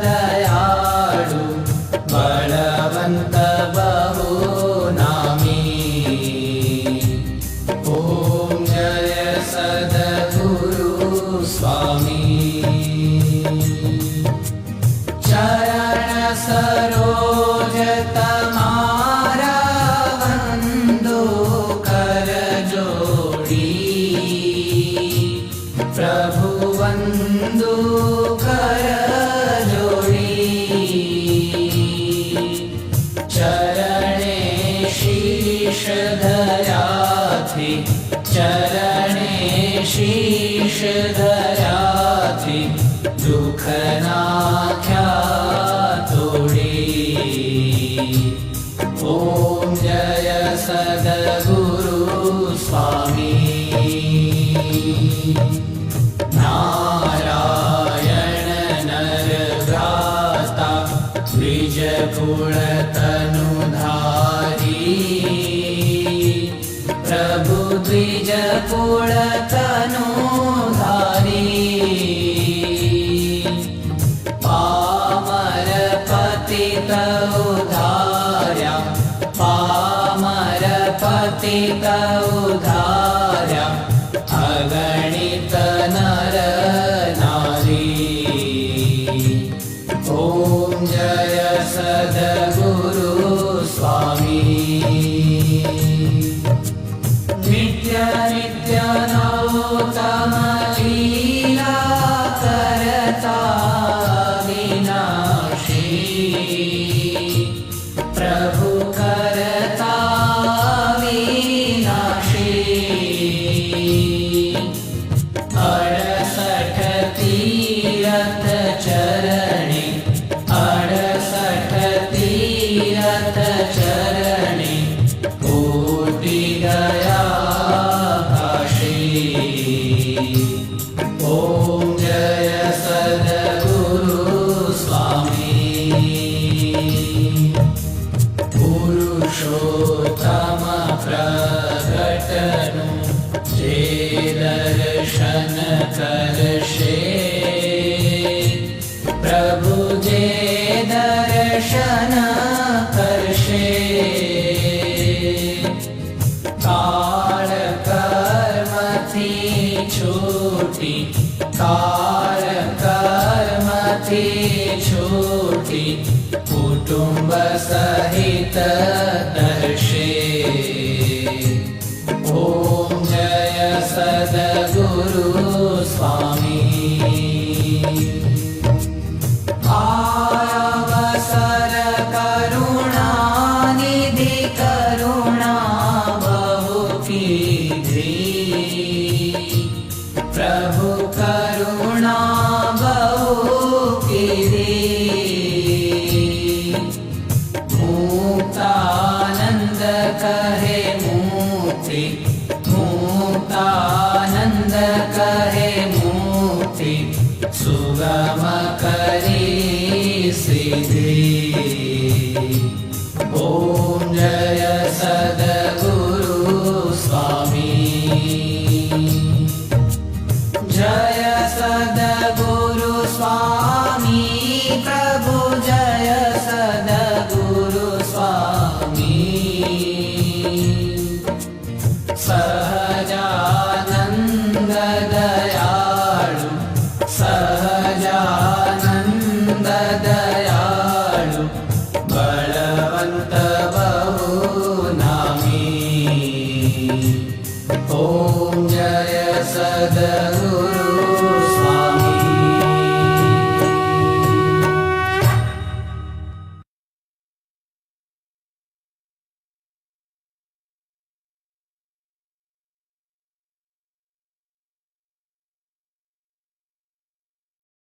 दयाळु बलवंत बहु नामी। ओम जय सद्गुरु स्वामी। चरण सरोज तमारा वंदो कर जोड़ी। प्रभु वंदो कर जोड़ी। चरणे शीश धरा थी, चरणे शीश धरा थी, दुख नाख्या तोड़ी। ओम जय सद्गुरु स्वामी। नारायण नर भ्राता द्विज कुल तनुधारी। प्रभु द्विज कुल तनुधारी। पामर पतित उधार्या, पामर पतित उधार्या, अगणित नर नारी। ओम जय सद्गुरु स्वामी। नित्य नित्य नौतम लीला करता विनाशी। प्रभु करता विनाशी। 68 तीरथ चरणे, 68 तीरथ चरणे, कोटि गया काशी। ओम जय सद्गुरु स्वामी। पुरुषोत्तम प्रगटनु जे दर्शन करशे। प्रभु जे दर्शन करशे। काल कर्म थी छूटी, काल कर्म थी छूटी, कुटुंब सहित दर्शे। ओम जय सद्गुरु स्वामी। अवसर करुणा निधि करुणा बहु कीधी। प्रभु करुणा बहु कीधी। मुक्तानंद कहे मुक्ति, मुक्तानंद कहे मुक्ति, सुगम करी सिद्धि। ओम जय सद्गुरु स्वामी। जय सद्गुरु स्वामी।